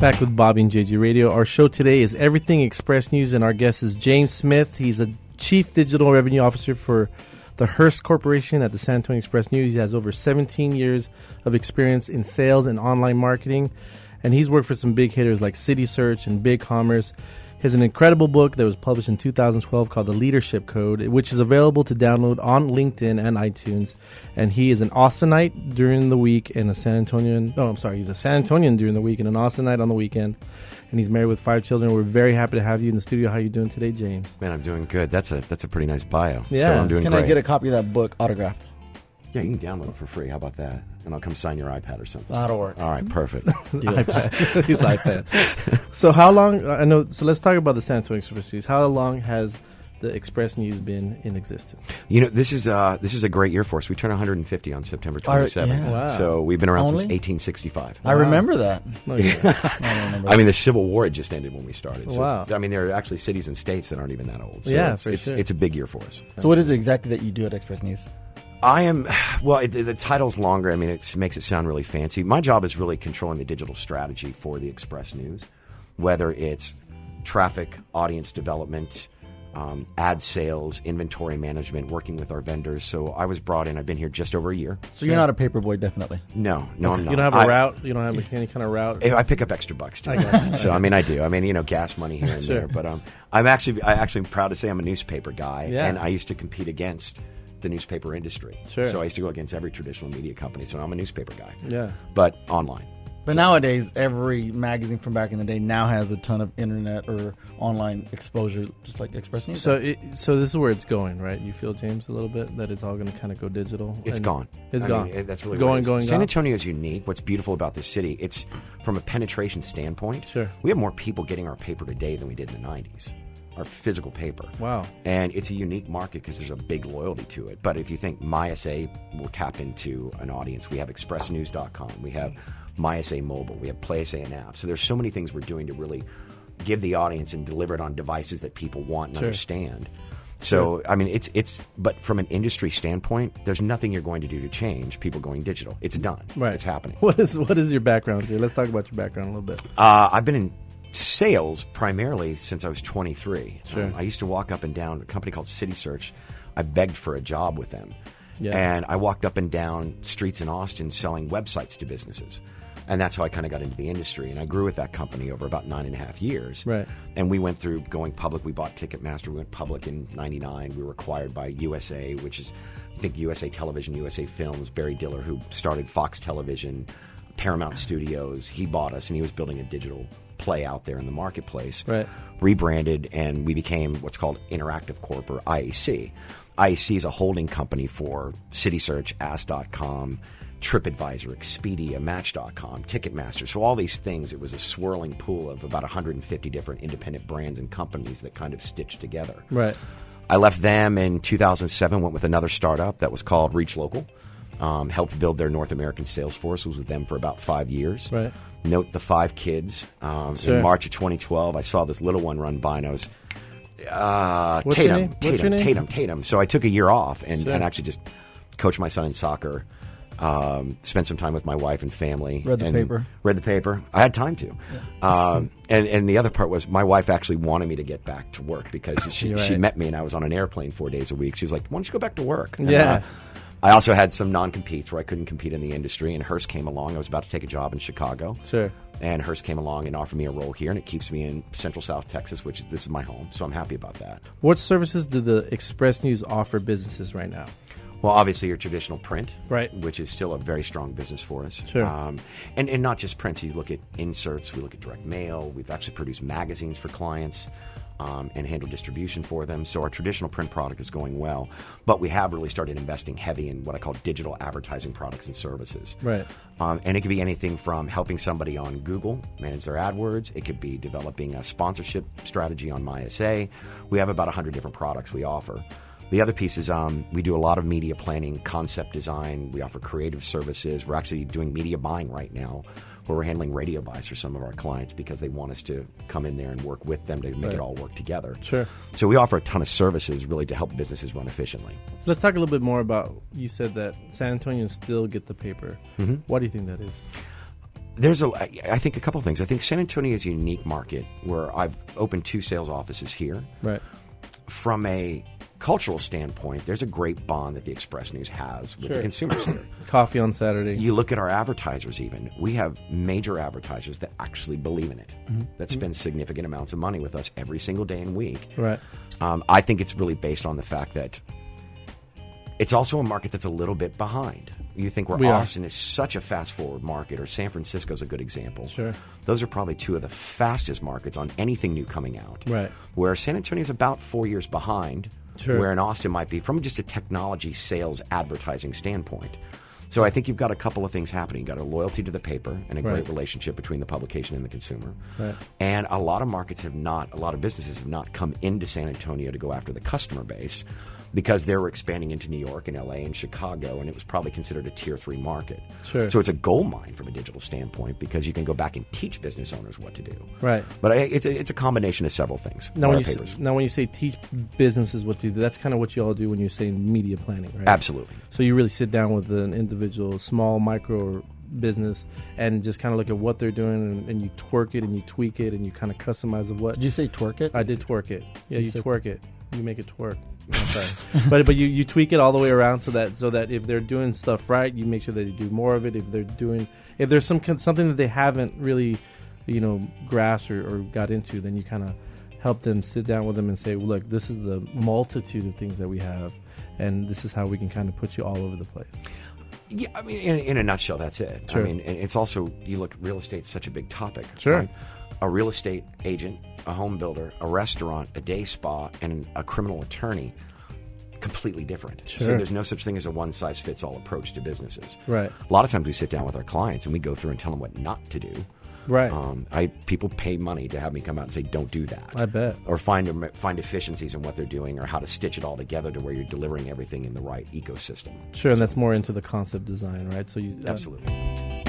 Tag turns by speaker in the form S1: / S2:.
S1: Back with Bobby and JG Radio. Our show today is Everything Express News, and our guest is James Smith. He's a Chief Digital Revenue Officer for the Hearst Corporation at the San Antonio Express News. He has over 17 years of experience in sales and online marketing, and he's worked for some big hitters like City Search and BigCommerce. He has an incredible book that was published in 2012 called The Leadership Code, which is available to download on LinkedIn and iTunes. And he is an Austinite during the week and a San Antonian. No, I'm sorry. He's a San Antonian during the week and an Austinite on the weekend. And he's married with 5 children. We're very happy to have you in the studio. How are you doing today, James?
S2: Man, I'm doing good. That's a pretty nice bio.
S1: Yeah.
S2: So I'm doing
S3: Can
S2: great.
S3: I get a copy of that book autographed?
S2: Yeah, you can download it for free. How about that? And I'll come sign your iPad or something.
S3: That'll work.
S2: All right, perfect.
S1: iPad. His iPad. So how long, I know, so let's talk about the San Antonio Express News. How long has the Express News been in existence?
S2: You know, this is a great year for us. We turn 150 on September 27th.
S3: Yeah.
S1: Wow.
S2: So we've been around
S3: Only?
S2: since 1865.
S3: I remember that.
S1: No, you don't.
S3: I don't remember
S2: I mean, the Civil War had just ended when we started. So
S1: Wow.
S2: I mean, there are actually cities and states that aren't even that old. So
S1: Yeah,
S2: it's,
S1: for sure.
S2: it's a big year for us.
S3: So what is it exactly that you do at Express News?
S2: I am, well, the title's longer. I mean, it makes it sound really fancy. My job is really controlling the digital strategy for the Express News, whether it's traffic, audience development, ad sales, inventory management, working with our vendors. So I was brought in. I've been here just over a year.
S3: So you're not a paper boy, definitely.
S2: No, I'm not.
S1: You don't have a route? You don't have any kind of route?
S2: I pick up extra bucks too. So I mean, I do. I mean, you know, gas money here and
S1: Sure.
S2: there. But I actually am proud to say I'm a newspaper guy,
S1: Yeah.
S2: and I used to compete against the newspaper industry.
S1: Sure.
S2: So I used to go against every traditional media company. So I'm a newspaper guy.
S1: Yeah.
S2: But online.
S3: But nowadays, every magazine from back in the day now has a ton of internet or online exposure, just like Express News.
S1: So this is where it's going, right? You feel, James, a little bit that it's all going to kind of go digital?
S2: It's
S1: And
S2: gone.
S1: It's
S2: I
S1: gone.
S2: mean, that's really
S1: Going.
S2: San Antonio is unique. What's beautiful about this city, it's from a penetration standpoint.
S1: Sure.
S2: We have more people getting our paper today than we did in the 90s, our physical paper.
S1: Wow.
S2: And it's a unique market because there's a big loyalty to it. But if you think MySA will tap into an audience, we have expressnews.com, we have MySA Mobile, we have PlaySA and app. So there's so many things we're doing to really give the audience and deliver it on devices that people want and
S1: Sure.
S2: understand. So, I mean, it's but from an industry standpoint, there's nothing you're going to do to change people going digital. It's done.
S1: Right.
S2: It's happening.
S1: What is your background here? Let's talk about your background a little bit.
S2: I've been in sales primarily since I was 23.
S1: Sure.
S2: I used to walk up and down a company called City Search. I begged for a job with them.
S1: Yeah.
S2: And I walked up and down streets in Austin selling websites to businesses. And that's how I kind of got into the industry. And I grew with that company over about 9.5 years.
S1: Right.
S2: And we went through going public. We bought Ticketmaster. We went public in 99. We were acquired by USA, which is, I think, USA Television, USA Films. Barry Diller, who started Fox Television, Paramount Studios. He bought us, and he was building a digital play out there in the marketplace.
S1: Right.
S2: Rebranded, and we became what's called Interactive Corp, or IAC. IAC is a holding company for City Search, Ask.com, TripAdvisor, Expedia, Match.com, Ticketmaster. So all these things, it was a swirling pool of about 150 different independent brands and companies that kind of stitched together.
S1: Right.
S2: I left them in 2007, went with another startup that was called Reach Local. Helped build their North American sales force, was with them for about 5 years.
S1: Right.
S2: Note the 5 kids.
S1: Sure.
S2: In March of 2012, I saw this little one run by, and I was
S1: What's your name?
S2: Tatum. So I took a year off and
S1: Sure.
S2: actually just coached my son in soccer. Spent some time with my wife and family.
S3: Read the paper.
S2: Read the paper. I had time to. And the other part was my wife actually wanted me to get back to work because she
S1: Right.
S2: met me and I was on an airplane 4 days a week. She was like, "Why don't you go back to work?" And,
S1: Yeah.
S2: I also had some non-competes where I couldn't compete in the industry, and Hearst came along. I was about to take a job in Chicago.
S1: Sure.
S2: And Hearst came along and offered me a role here, and it keeps me in Central South Texas, which this is my home, so I'm happy about that.
S1: What services do the Express News offer businesses right now?
S2: Well, obviously your traditional print,
S1: Right.
S2: which is still a very strong business for us.
S1: Sure.
S2: And not just print. You look at inserts, we look at direct mail. We've actually produced magazines for clients and handle distribution for them. So our traditional print product is going well. But we have really started investing heavy in what I call digital advertising products and services.
S1: Right.
S2: And it could be anything from helping somebody on Google manage their AdWords. It could be developing a sponsorship strategy on MySA. We have about 100 different products we offer. The other piece is we do a lot of media planning, concept design. We offer creative services. We're actually doing media buying right now, where we're handling radio buys for some of our clients because they want us to come in there and work with them to make it all work together.
S1: Sure.
S2: So we offer a ton of services really to help businesses run efficiently.
S1: Let's talk a little bit more about, you said that San Antonians still get the paper.
S2: Mm-hmm.
S1: Why do you think that is?
S2: I think a couple of things. I think San Antonio is a unique market where I've opened 2 sales offices here.
S1: Right.
S2: From a cultural standpoint, there's a great bond that the Express News has with the consumers here.
S1: Coffee on Saturday.
S2: You look at our advertisers even. We have major advertisers that actually believe in it, that spend significant amounts of money with us every single day and week.
S1: Right.
S2: I think it's really based on the fact that it's also a market that's a little bit behind. You think where Austin is such a fast-forward market, or San Francisco's a good example.
S1: Sure.
S2: Those are probably 2 of the fastest markets on anything new coming out.
S1: Right.
S2: Where San Antonio's about 4 years behind, where in Austin might be from just a technology, sales, advertising standpoint. So I think you've got a couple of things happening. You've got a loyalty to the paper and a great relationship between the publication and the consumer.
S1: Right.
S2: And a lot of businesses have not come into San Antonio to go after the customer base, because they were expanding into New York and LA and Chicago, and it was probably considered a tier 3 market.
S1: Sure.
S2: So it's a gold mine from a digital standpoint, because you can go back and teach business owners what to do.
S1: Right.
S2: But it's a combination of several things.
S1: Now, when you say teach businesses what to do, that's kind of what you all do when you're saying media planning, right?
S2: Absolutely.
S1: So you really sit down with an individual, small, micro business, and just kind of look at what they're doing, and you twerk it and you tweak it and you kind of customize of what.
S3: Did you say twerk it?
S1: I did twerk it. Yeah, you twerk it. You make it twerk. but you tweak it all the way around so that if they're doing stuff right, you make sure that they do more of it. If there's something that they haven't really, grasped or got into, then you kind of help them, sit down with them and say, look, this is the multitude of things that we have, and this is how we can kind of put you all over the place.
S2: Yeah, I mean, in a nutshell, that's it.
S1: Sure.
S2: I mean, and it's also, you look, real estate's such a big topic.
S1: Sure.
S2: Right? A real estate agent, a home builder, a restaurant, a day spa, and a criminal attorney, completely different.
S1: Sure.
S2: So there's no such thing as a one-size-fits-all approach to businesses.
S1: Right.
S2: A lot of times we sit down with our clients and we go through and tell them what not to do.
S1: Right.
S2: People pay money to have me come out and say, don't do that.
S1: I bet.
S2: Or find efficiencies in what they're doing, or how to stitch it all together to where you're delivering everything in the right ecosystem.
S1: Sure, and that's more into the concept design, right? So you
S2: Absolutely.